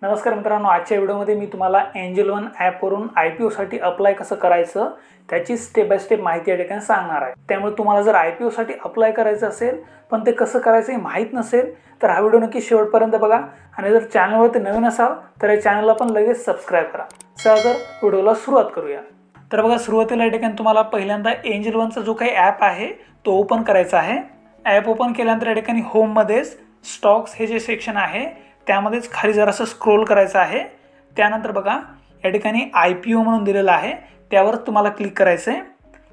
नमस्कार मित्रांनो, आजच्या व्हिडिओमध्ये मी तुम्हाला एंजल वन ॲपवरून IPO साठी अप्लाय कसं करायचं त्याची स्टेप बाय स्टेप माहिती या ठिकाणी सांगणार आहे। त्यामुळे तुम्हाला जर IPO साठी अप्लाय करायचं असेल पण ते कसं करायचं हे माहित नसेल तर हा व्हिडिओ नक्की शेवटपर्यंत बघा आणि जर चॅनलवरती नवीन असाल तर या चॅनलला पण लगेच सबस्क्राइब करा। चला तर व्हिडिओला सुरुवात करूया। तर बघा, सुरुवातीला या ठिकाणी तुम्हाला पहिल्यांदा एंजल वनचा जो काही ॲप आहे तो ओपन करायचा आहे। ॲप ओपन केल्यानंतर या ठिकाणी होम मध्ये स्टॉक्स हे जे सेक्शन आहे त्यामध्येच खाली जरासं स्क्रोल करायचं आहे। त्यानंतर बघा या ठिकाणी IPO म्हणून दिलेलं आहे त्यावर तुम्हाला क्लिक करायचं आहे।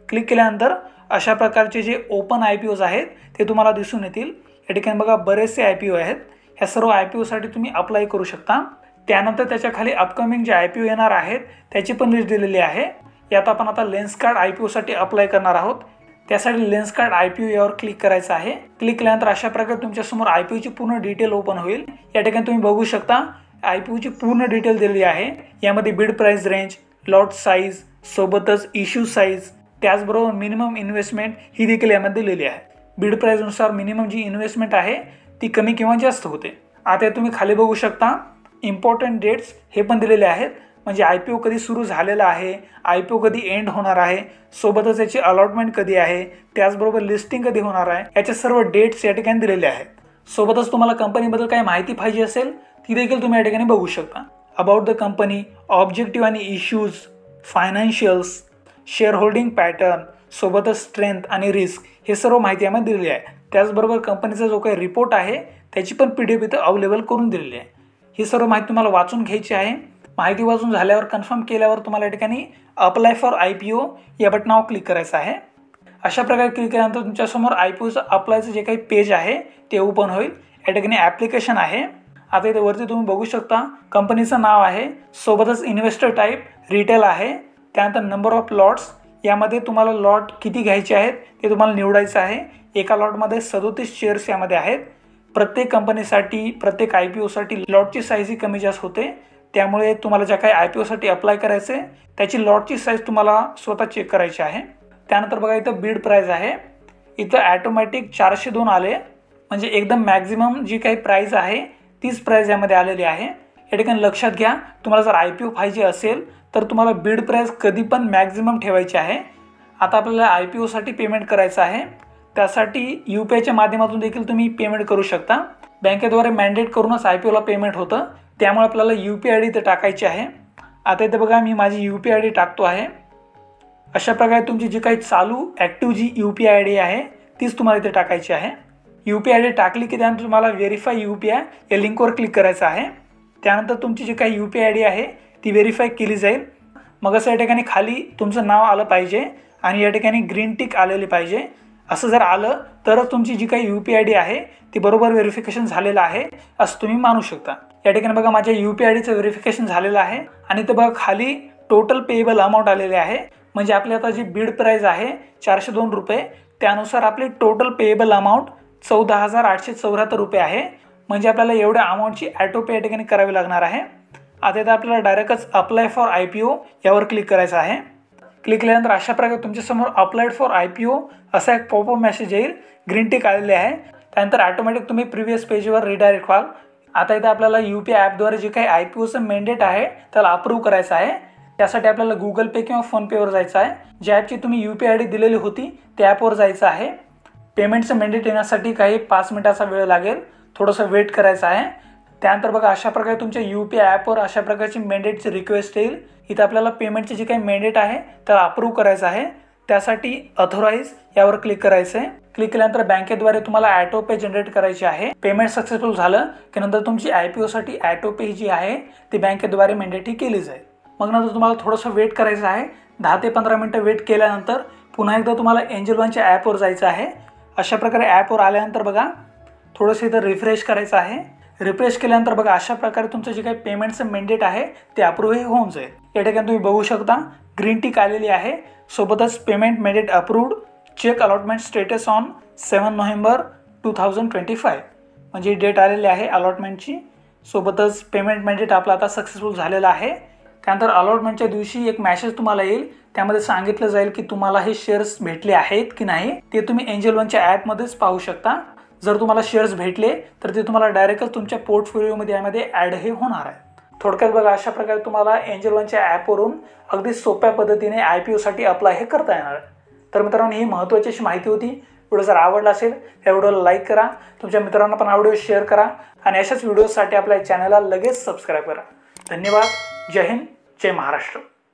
क्लिक केल्यानंतर अशा प्रकारचे जे ओपन IPOज आहेत ते तुम्हाला दिसून येतील। या ठिकाणी बघा बरेचसे IPO आहेत। ह्या सर्व IPO साठी तुम्ही अप्लाय करू शकता। त्यानंतर त्याच्या खाली अपकमिंग जे IPO येणार आहेत त्याची पण लिस्ट दिलेली आहे। यात आपण आता लेन्सकार्ट IPO साठी अप्लाय करणार आहोत। त्यासाठी लेन्सकार्ट IPO यावर क्लिक करायचं आहे। क्लिक केल्यानंतर अशा प्रकारे तुमच्या समोर IPO ची पूर्ण डिटेल ओपन होईल। या ठिकाणी तुम्ही बघू शकता IPO ची पूर्ण डिटेल दिलेली आहे। यामध्ये बिड प्राइस रेंज, लॉट साइज, सोबतच इश्यू साइज, त्याचबरोबर मिनिमम इन्व्हेस्टमेंट ही देखील यामध्ये दिलेली आहे। बिड प्राइस नुसार मिनिमम जी इन्व्हेस्टमेंट आहे ती कमी किंवा जास्त होते। आता तुम्ही खाली बघू शकता इम्पॉर्टंट डेट्स हे पण दिलेले आहेत, म्हणजे IPO कधी सुरू झालेला आहे, IPO कधी एंड होणार आहे, सोबतच याची अलॉटमेंट कधी आहे, त्याचबरोबर लिस्टिंग कधी होणार आहे, याचे सर्व डेट्स या ठिकाणी दिलेले आहेत। सोबतच तुम्हाला कंपनीबद्दल काही माहिती पाहिजे असेल ती देखील तुम्ही या ठिकाणी बघू शकता। अबाउट द कंपनी, ऑब्जेक्टिव्ह आणि issues, financials, share holding pattern, सोबतच स्ट्रेंथ आणि रिस्क हे सर्व माहिती यामध्ये दिलेली आहे। त्याचबरोबर कंपनीचा जो काही रिपोर्ट आहे त्याची पण PDF इथं अवेलेबल करून दिलेली आहे। ही सर्व माहिती तुम्हाला वाचून घ्यायची आहे। माहिती वाचून झाल्यावर कन्फर्म केल्यावर तुम्हाला या ठिकाणी अप्लाय फॉर IPO या बटनावर क्लिक करायचं आहे। अशा प्रकारे क्लिक केल्यानंतर तुमच्यासमोर IPOचं अप्लायचं जे काही पेज आहे ते ओपन होईल। या ठिकाणी ॲप्लिकेशन आहे। आता इथे वरती तुम्ही बघू शकता कंपनीचं नाव आहे, सोबतच इन्व्हेस्टर टाईप रिटेल आहे, त्यानंतर नंबर ऑफ लॉट्स, यामध्ये तुम्हाला लॉट किती घ्यायचे आहेत ते तुम्हाला निवडायचं आहे। एका लॉटमध्ये 37 शेअर्स यामध्ये आहेत। प्रत्येक कंपनीसाठी, प्रत्येक IPO साठी लॉटची साईज ही कमी जास्त होते, त्यामुळे तुम्हाला ज्या काही IPO साठी अप्लाय करायचे त्याची लॉटची साईज तुम्हाला स्वतः चेक करायची आहे। त्यानंतर बघा इथं बिड प्राइस आहे, इथं ॲटोमॅटिक 402 आले, म्हणजे एकदम मॅक्झिमम जी काही प्राइस आहे तीच प्राइस यामध्ये आलेली आहे। या ठिकाणी लक्षात घ्या, तुम्हाला जर IPO पाहिजे असेल तर तुम्हाला बिड प्राइस कधी पण मॅक्झिमम ठेवायची आहे। आता आपल्याला IPO साठी पेमेंट करायचं आहे, त्यासाठी UPIच्या माध्यमातून देखील तुम्ही पेमेंट करू शकता। बँकेद्वारे मॅन्डेट करूनच IPO ला पेमेंट होतं, त्यामुळे आपल्याला UPI ID इथे टाकायची आहे। आता इथे बघा मी माझी UPI ID टाकतो आहे। अशा प्रकारे तुमची जी काही चालू ॲक्टिव्ह जी UPI ID आहे तीच तुम्हाला इथे टाकायची आहे। UPI ID टाकली की त्यानंतर तुम्हाला व्हेरीफाय UPI या लिंकवर क्लिक करायचं आहे। त्यानंतर तुमची जी काही UPI ID आहे ती व्हेरीफाय केली जाईल। मग असं या ठिकाणी खाली तुमचं नाव आलं पाहिजे आणि या ठिकाणी ग्रीन टिक आलेली पाहिजे। असं जर आलं तरच तुमची जी काही UPI ID आहे ती बरोबर व्हेरिफिकेशन झालेलं आहे असं तुम्ही मानू शकता। या ठिकाणी बघा माझ्या UPI IDचं व्हेरिफिकेशन झालेलं आहे आणि ते बघा खाली टोटल पेएबल अमाऊंट आलेले आहे, म्हणजे आपली आता जी बिड प्राइस आहे 402 रुपये, त्यानुसार आपली टोटल पेएबल अमाऊंट 14,874 रुपये आहे। म्हणजे आपल्याला एवढ्या अमाऊंटची ऑटो पे या ठिकाणी करावी लागणार आहे। आता इथे आपल्याला डायरेक्टच अप्लाय फॉर IPO यावर क्लिक करायचं आहे। क्लिक केल्यानंतर अशा प्रकारे तुमच्यासमोर अप्लाइड फॉर IPO असा एक पॉपअप मेसेज येईल, ग्रीन टिक आलेले आहे। त्यानंतर ऑटोमॅटिक तुम्ही प्रिव्हियस पेजवर रिडायरेक्ट व्हाल। आता इथे आपल्याला UPI ॲपद्वारे जे काही IPOचं मॅन्डेट आहे त्याला अप्रूव्ह करायचं आहे। त्यासाठी आपल्याला गुगल पे किंवा फोनपेवर जायचं आहे। ज्या ॲपची तुम्ही UPI ID दिलेली होती त्या ॲपवर जायचं आहे। पेमेंटचं मॅन्डेट येण्यासाठी काही 5 मिनिटाचा वेळ लागेल, थोडंसं वेट करायचं आहे। त्यानंतर बघा अशा प्रकारे तुमच्या UPI ॲपवर अशा प्रकारची मॅन्डेटची रिक्वेस्ट येईल। इथं आपल्याला पेमेंटचे जे काही मॅन्डेट आहे त्याला अप्रूव्ह करायचं आहे। त्यासाठी ऑथोराइज यावर क्लिक करायचं आहे। क्लिक केल्यानंतर बँकेद्वारे तुम्हाला ऑटो पे जनरेट करायची आहे। पेमेंट सक्सेसफुल झालं की नंतर तुमची IPO साठी ऑटो पे जी आहे ती बँकेद्वारे मॅन्डेट ही केली जाईल। मग नंतर तुम्हाला थोडंसं वेट करायचं आहे। 10 ते 15 मिनिटं वेट केल्यानंतर पुन्हा एकदा तुम्हाला एंजल वनच्या ॲपवर जायचं आहे। अशा प्रकारे ॲपवर आल्यानंतर बघा थोडंसं इथं रिफ्रेश करायचं आहे। रिफ्रेश केल्यानंतर बघा अशा प्रकारे तुमचं जे काही पेमेंटचं मॅन्डेट आहे ते अप्रूव्ह होऊन जाईल। या ठिकाणी तुम्ही बघू शकता ग्रीन टिक आलेली आहे, सोबतच payment mandate approved, check allotment status on 7 November 2025, म्हणजे डेट आलेली आहे अलॉटमेंटची। सोबतच पेमेंट मॅन्डेट आपला आता सक्सेसफुल झालेला आहे। त्यानंतर अलॉटमेंटच्या दिवशी एक मेसेज तुम्हाला येईल, त्यामध्ये सांगितलं जाईल की तुम्हाला हे शेअर्स भेटले आहेत की नाही, ते तुम्ही एंजल वनच्या ॲपमध्येच पाहू शकता। जर तुम्हाला शेअर्स भेटले तर ते तुम्हाला डायरेक्टच तुमच्या पोर्टफोलिओमध्ये यामध्ये ॲड हे होणार आहे। थोडक्यात बघा, अशा प्रकारे तुम्हाला एंजल वनच्या ॲपवरून अगदी सोप्या पद्धतीने IPOसाठी अप्लाय हे करता येणार आहे. तर मित्रांनो, ही महत्त्वाची अशी माहिती होती. व्हिडिओ जर आवडला असेल तर व्हिडिओला लाईक करा, तुमच्या मित्रांना पण हा व्हिडिओ शेअर करा आणि अशाच व्हिडिओसाठी आपल्या चॅनलला लगेच सबस्क्राईब करा. धन्यवाद. जय हिंद, जय महाराष्ट्र.